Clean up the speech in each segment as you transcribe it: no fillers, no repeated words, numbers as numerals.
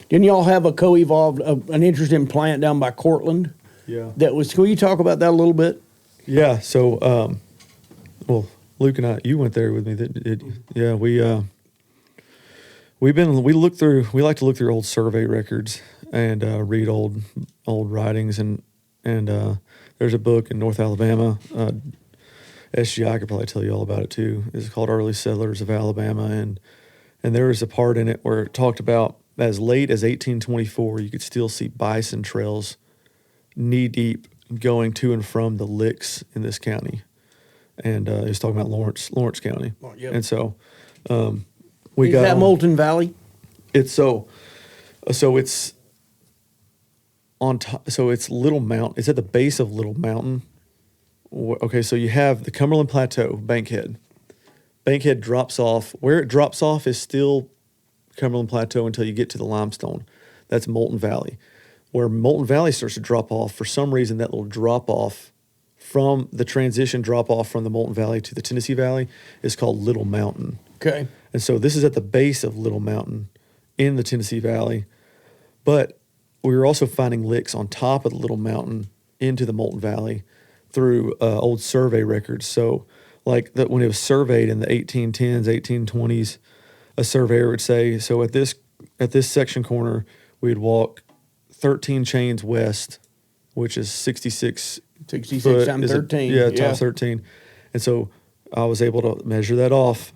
Didn't y'all have a co-evolved, an interesting plant down by Cortland? Yeah. That was. Can you talk about that a little bit? Yeah. So, well, Luke and I, you went there with me. Yeah, we like to look through old survey records and read old writings and there's a book in North Alabama. SGI could probably tell you all about it too. It's called Early Settlers of Alabama, and there was a part in it where it talked about as late as 1824, you could still see bison trails knee deep going to and from the licks in this county. And he was talking about Lawrence County. Oh, yep. And so Is that Moulton Valley? It's so it's on top. So it's Little Mountain. It's at the base of Little Mountain. Okay, so you have the Cumberland Plateau, Bankhead. Bankhead drops off. Where it drops off is still Cumberland Plateau until you get to the limestone. That's Moulton Valley. Where Moulton Valley starts to drop off, for some reason, that little drop off from the transition drop off from the Moulton Valley to the Tennessee Valley is called Little Mountain. Okay. And so this is at the base of Little Mountain in the Tennessee Valley. But we were also finding licks on top of the Little Mountain into the Moulton Valley through old survey records. So like that when it was surveyed in the 1810s, 1820s, a surveyor would say, so at this section corner, we'd walk 13 chains west, which is 66 66 times 13. Times 13. And so I was able to measure that off.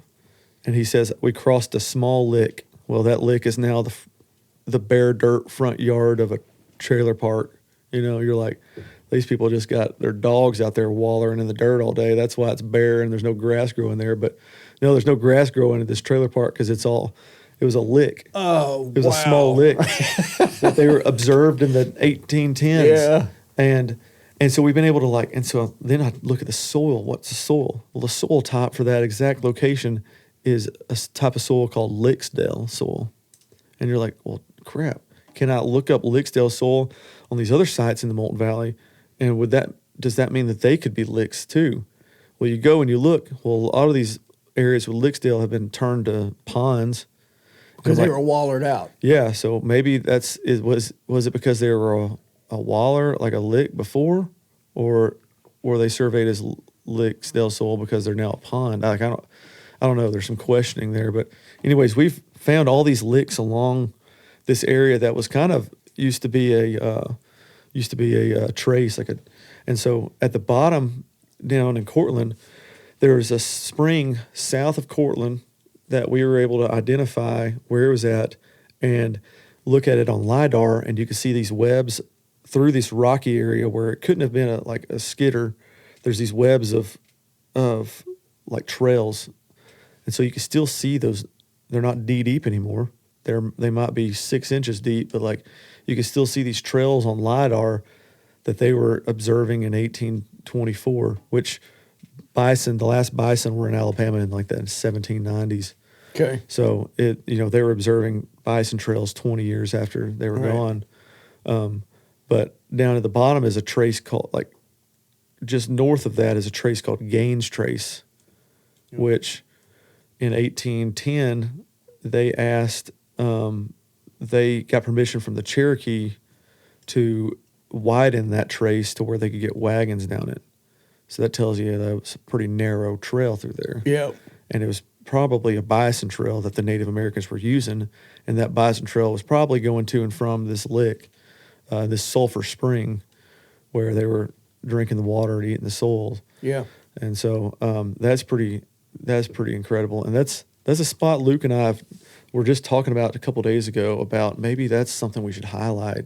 And he says, we crossed a small lick. Well, that lick is now the bare dirt front yard of a trailer park. You know, you're like, these people just got their dogs out there wallering in the dirt all day. That's why it's bare and there's no grass growing there. But no, there's no grass growing at this trailer park because it was a lick. Oh, It was a small lick that they were observed in the 1810s. Yeah. And so we've been able to and so then I look at the soil. What's the soil? Well, the soil type for that exact location is a type of soil called Licksdale soil. And you're like, well, crap. Can I look up Licksdale soil on these other sites in the Moulton Valley? And does that mean that they could be licks too? Well, you go and you look. Well, a lot of these areas with Licksdale have been turned to ponds. Because they were wallered out. Yeah, so maybe was it because they were a waller, like a lick before? Or were they surveyed as Licksdale soil because they're now a pond? I don't know. There's some questioning there. But anyways, we've found all these licks along this area that was kind of used to be a trace, and so at the bottom down in Cortland, there's a spring south of Cortland that we were able to identify where it was at and look at it on LiDAR, and you can see these webs through this rocky area where it couldn't have been a skidder. There's these webs of like trails, and so you can still see those. They're not deep anymore. They might be 6 inches deep, but you can still see these trails on LiDAR that they were observing in 1824, which the last bison were in Alabama in the 1790s. Okay. So they were observing bison trails 20 years after they were gone. But down at the bottom is a trace called, just north of that is a trace called Gaines Trace, which in 1810 they asked, they got permission from the Cherokee to widen that trace to where they could get wagons down it. So that tells you that was a pretty narrow trail through there. Yeah. And it was probably a bison trail that the Native Americans were using, and that bison trail was probably going to and from this lick, this sulfur spring, where they were drinking the water and eating the soil. Yeah. And so that's pretty incredible. And that's a spot Luke and I were just talking about a couple of days ago about maybe that's something we should highlight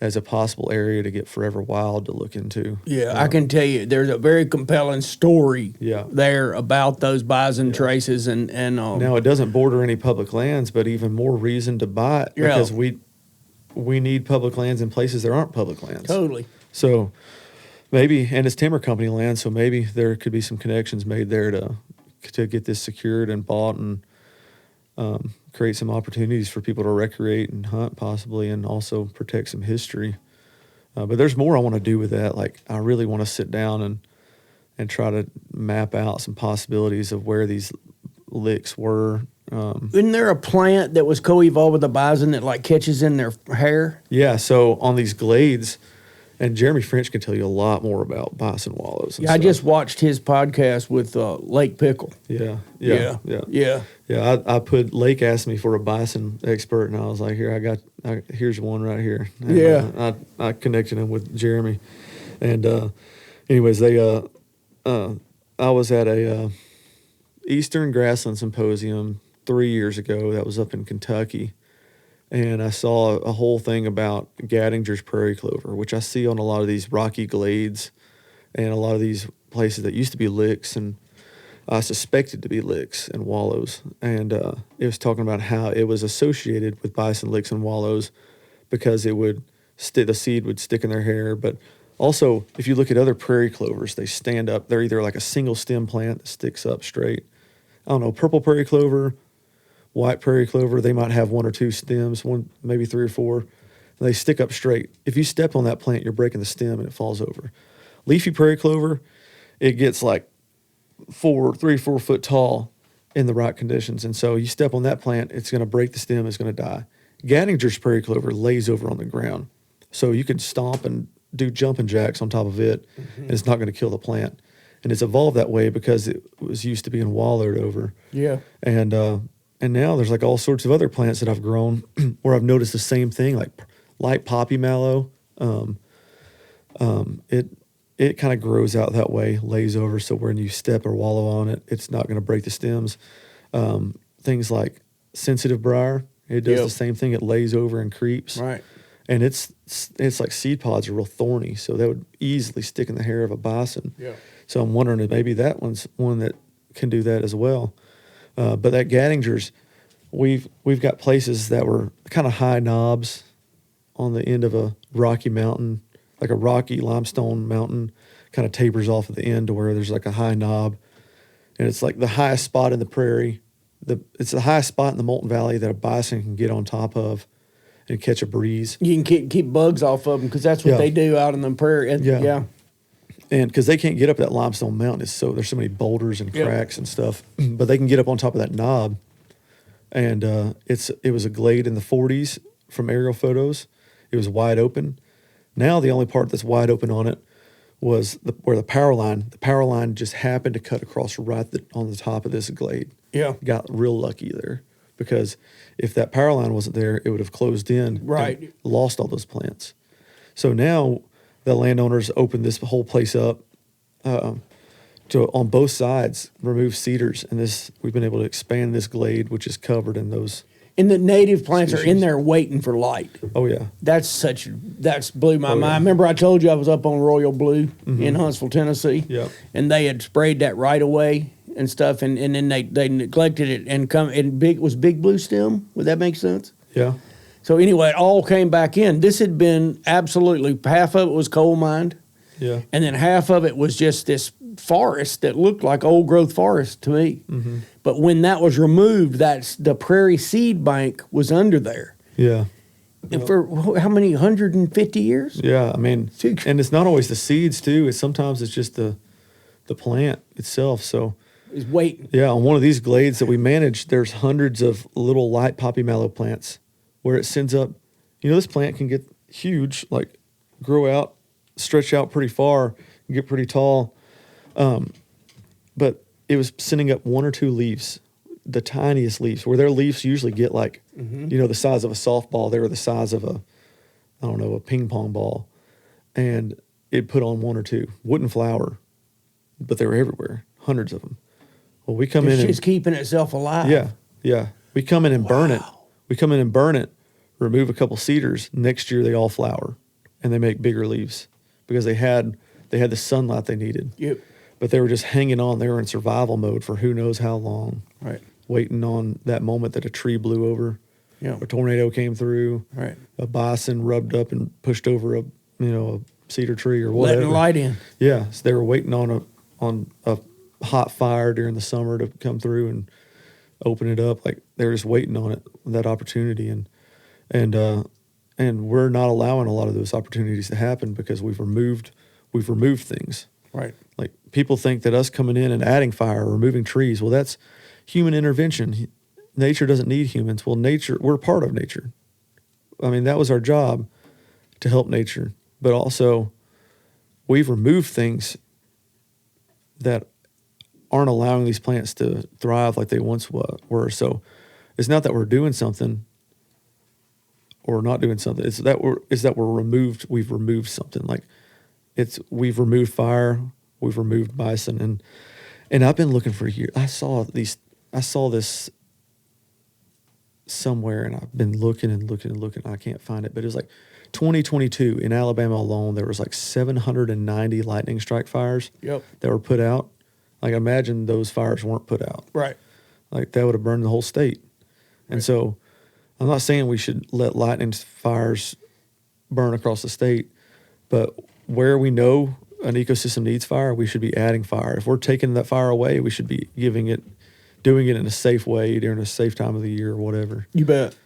as a possible area to get Forever Wild to look into. Yeah, I can tell you there's a very compelling story there about those bison traces. And now, it doesn't border any public lands, but even more reason to buy it because we need public lands in places there aren't public lands. Totally. So maybe, and it's timber company land, so maybe there could be some connections made there to get this secured and bought and create some opportunities for people to recreate and hunt possibly, and also protect some history. But there's more I want to do with that. I really want to sit down and try to map out some possibilities of where these licks were Isn't there a plant that was co-evolved with the bison that like catches in their hair? Yeah, so on these glades, and Jeremy French can tell you a lot more about bison wallows. And Yeah, I stuff. just watched his podcast with Lake Pickle. Yeah. I put Lake asked me for a bison expert, and I was like, here's one right here. And I connected him with Jeremy, and anyways, I was at a Eastern Grassland Symposium 3 years ago. That was up in Kentucky. And I saw a whole thing about Gattinger's prairie clover, which I see on a lot of these rocky glades and a lot of these places that used to be licks and I suspected to be licks and wallows. And it was talking about how it was associated with bison, licks, and wallows because the seed would stick in their hair. But also, if you look at other prairie clovers, they stand up. They're either like a single stem plant that sticks up straight. I don't know, purple prairie clover, white prairie clover, they might have one or two stems, one maybe 3 or 4. And they stick up straight. If you step on that plant, you're breaking the stem and it falls over. Leafy prairie clover, it gets like 3 or 4 foot tall in the right conditions. And so you step on that plant, it's going to break the stem, it's going to die. Gattinger's prairie clover lays over on the ground. So you can stomp and do jumping jacks on top of it, and it's not going to kill the plant. And it's evolved that way because it was used to being wallowed over. Yeah. And now there's like all sorts of other plants that I've grown where I've noticed the same thing, like light poppy mallow. It kind of grows out that way, lays over, so when you step or wallow on it, it's not going to break the stems. Things like sensitive briar, it does the same thing. It lays over and creeps. Right. And it's like seed pods are real thorny, so that would easily stick in the hair of a bison. Yeah. So I'm wondering if maybe that one's one that can do that as well. But that Gattinger's, we've got places that were kind of high knobs on the end of a rocky mountain, like a rocky limestone mountain, kind of tapers off at the end to where there's like a high knob, and it's like the highest spot in the prairie. It's the highest spot in the Molten Valley that a bison can get on top of and catch a breeze. You can keep bugs off of them because that's what they do out in the prairie. Yeah. And because they can't get up that limestone mountain, there's so many boulders and cracks and stuff, but they can get up on top of that knob. And it was a glade in the 40s from aerial photos. It was wide open. Now the only part that's wide open on it was where the power line just happened to cut across right on the top of this glade. Yeah. Got real lucky there because if that power line wasn't there, it would have closed in. Right. And lost all those plants. So now the landowners opened this whole place up to, on both sides, remove cedars. And we've been able to expand this glade, which is covered in those. And the native plants species are in there waiting for light. Oh, yeah. That's blew my mind. Yeah. Remember I told you I was up on Royal Blue in Huntsville, Tennessee? Yeah. And they had sprayed that right away and stuff, and then they neglected it it was big blue stem. Would that make sense? Yeah. So anyway, it all came back in. This had been absolutely, half of it was coal mined. Yeah. And then half of it was just this forest that looked like old growth forest to me. Mm-hmm. But when that was removed, the prairie seed bank was under there. Yeah. And for how many, 150 years? Yeah, I mean, and it's not always the seeds too. Sometimes it's just the plant itself. So it's waiting. Yeah, on one of these glades that we manage, there's hundreds of little light poppy mallow plants where it sends up. This plant can get huge, like grow out, stretch out pretty far, and get pretty tall. But it was sending up 1 or 2 leaves, the tiniest leaves, where their leaves usually get like, the size of a softball. They were the size of a ping pong ball. And it put on 1 or 2. Wouldn't flower, but they were everywhere, hundreds of them. Well, we come in and... It's just keeping itself alive. Yeah, yeah. We come in and burn it. We come in and burn it, remove a couple cedars. Next year, they all flower, and they make bigger leaves because they had the sunlight they needed. Yep. But they were just hanging on. They were in survival mode for who knows how long. Right. Waiting on that moment that a tree blew over. Yeah. A tornado came through. Right. A bison rubbed up and pushed over a cedar tree or whatever. Letting light in. Yeah. So they were waiting on a hot fire during the summer to come through and open it up. Like they were just waiting on it, that opportunity. And we're not allowing a lot of those opportunities to happen because we've removed things. Right. Like people think that us coming in and adding fire or removing trees, well, that's human intervention. nature doesn't need humans. Well, we're part of nature. I mean, that was our job, to help nature. But also, we've removed things that aren't allowing these plants to thrive like they once were. So it's not that we're doing something or not doing something. It's that we've removed something. Like we've removed fire, we've removed bison, and I've been looking for years. I saw this somewhere, and I've been looking and looking and looking. I can't find it, but it was like 2022 in Alabama alone. There was like 790 lightning strike fires that were put out. Like, imagine those fires weren't put out. Right. Like, that would have burned the whole state. And so I'm not saying we should let lightning fires burn across the state, but where we know an ecosystem needs fire, we should be adding fire. If we're taking that fire away, we should be doing it in a safe way during a safe time of the year or whatever. You bet.